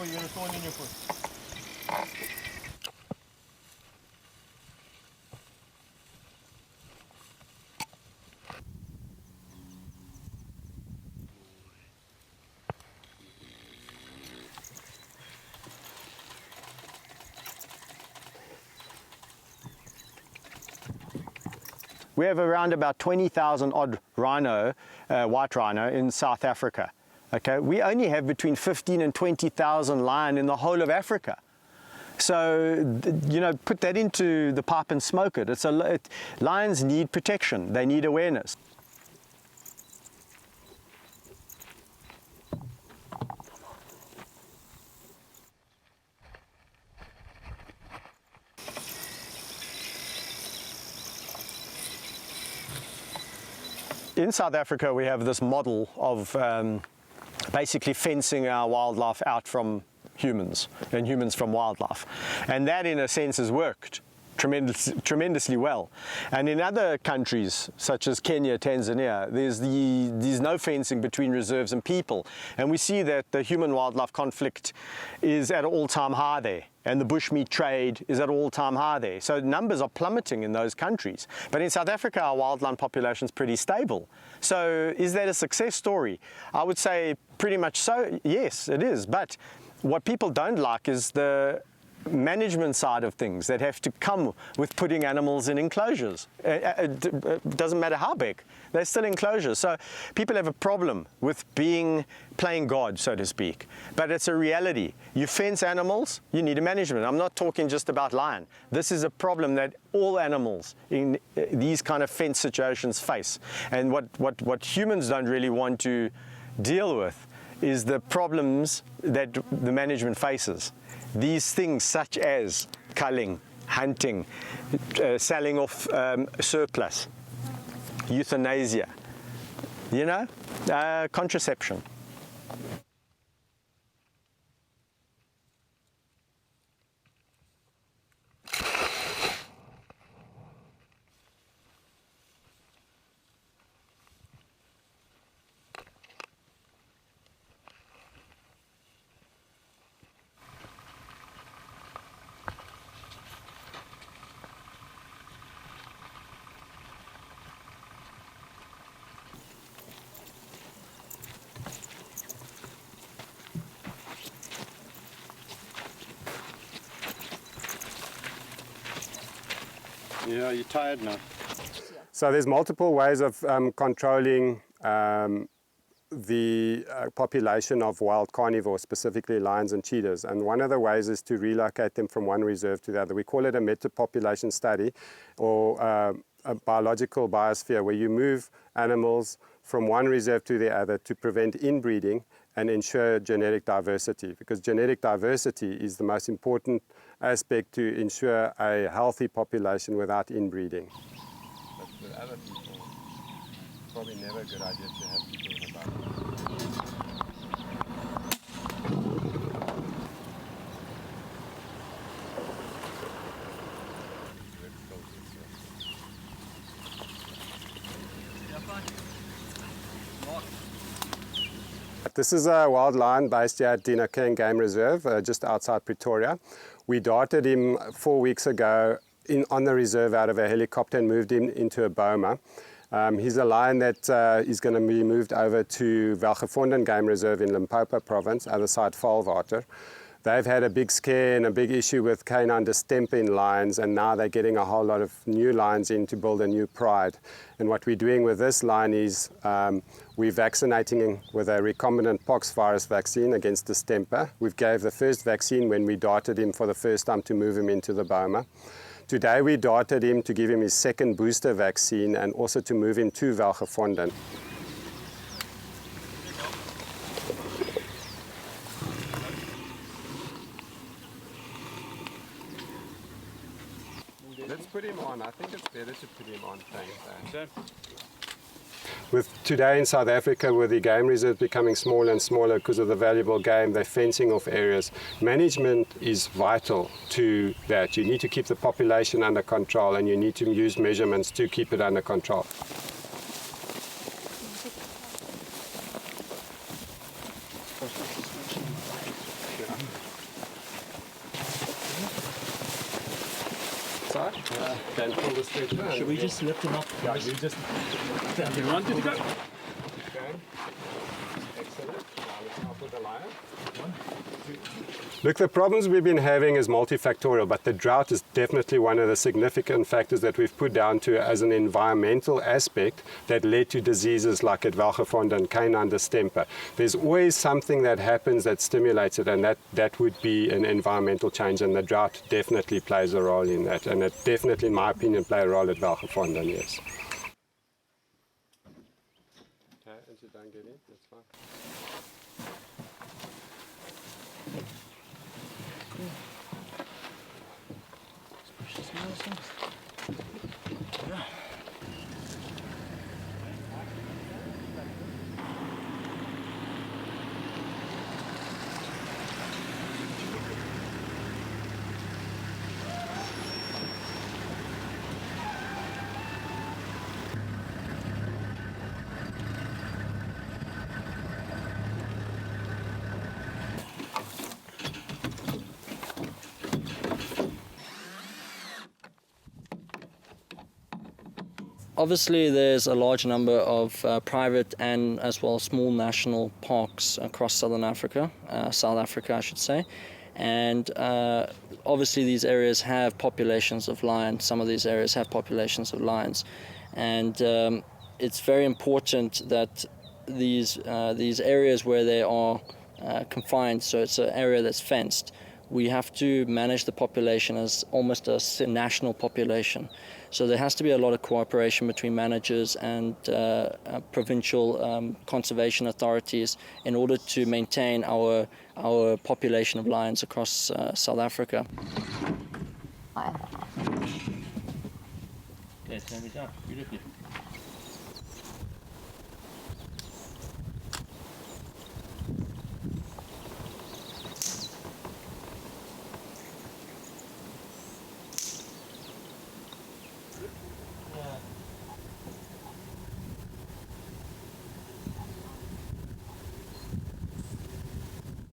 careful, you get a thorn in your foot. We have around about 20,000 odd rhino, white rhino in South Africa. Okay, we only have between 15 and 20,000 lion in the whole of Africa. So, you know, put that into the pipe and smoke it. Lions need protection, they need awareness. In South Africa, we have this model of basically fencing our wildlife out from humans and humans from wildlife. And that, in a sense, has worked tremendously well. And in other countries, such as Kenya, Tanzania, there's no fencing between reserves and people. And we see that the human-wildlife conflict is at an all-time high there. And the bushmeat trade is at an all-time high there. So numbers are plummeting in those countries. But in South Africa, our wildlife population is pretty stable. So is that a success story? I would say pretty much so, yes, it is. But what people don't like is the management side of things that have to come with putting animals in enclosures. It doesn't matter how big, they're still enclosures. So people have a problem with playing God, so to speak. But it's a reality. You fence animals, you need a management. I'm not talking just about lion. This is a problem that all animals in these kind of fence situations face. And what humans don't really want to deal with is the problems that the management faces. These things such as culling, hunting, selling off surplus, euthanasia, you know, contraception. Yeah, you're tired now. So there's multiple ways of controlling the population of wild carnivores, specifically lions and cheetahs. And one of the ways is to relocate them from one reserve to the other. We call it a meta-population study, or a biological biosphere, where you move animals from one reserve to the other to prevent inbreeding and ensure genetic diversity, because genetic diversity is the most important aspect to ensure a healthy population without inbreeding. But with other people, it's probably never a good idea to have people in the back. This is a wild lion based here at Dinokeng Game Reserve, just outside Pretoria. We darted him 4 weeks ago on the reserve out of a helicopter and moved him into a boma. He's a lion that is going to be moved over to Welgevonden Game Reserve in Limpopo Province, other side Valwater. They've had a big scare and a big issue with canine distemper in lions, and now they're getting a whole lot of new lions in to build a new pride. And what we're doing with this lion is we're vaccinating him with a recombinant pox virus vaccine against distemper. We gave the first vaccine when we darted him for the first time to move him into the boma. Today we darted him to give him his second booster vaccine and also to move him to Welgevonden. Let's put him on. I think it's better to put him on. Thanks. With today in South Africa, with the game reserves becoming smaller and smaller because of the valuable game, they're fencing off areas. Management is vital to that. You need to keep the population under control, and you need to use measurements to keep it under control. Then pull the stretcher. Should we just lift him up? Yeah, you just... You want it to go? Okay. Excellent. Now let's start with the lion. Look, the problems we've been having is multifactorial, but the drought is definitely one of the significant factors that we've put down to as an environmental aspect that led to diseases like at welgevonden and canine distemper. There's always something that happens that stimulates it, and that would be an environmental change, and the drought definitely plays a role in that, and it definitely, in my opinion, plays a role at welgevonden, yes. Okay, and you don't get in, that's fine. Obviously, there's a large number of private and as well small national parks across Southern Africa, South Africa, I should say. And obviously, these areas have populations of lions. Some of these areas have populations of lions. And it's very important that these areas where they are confined, so it's an area that's fenced, we have to manage the population as almost a national population. So there has to be a lot of cooperation between managers and provincial conservation authorities in order to maintain our population of lions across South Africa. Okay, stand it up, beautifully.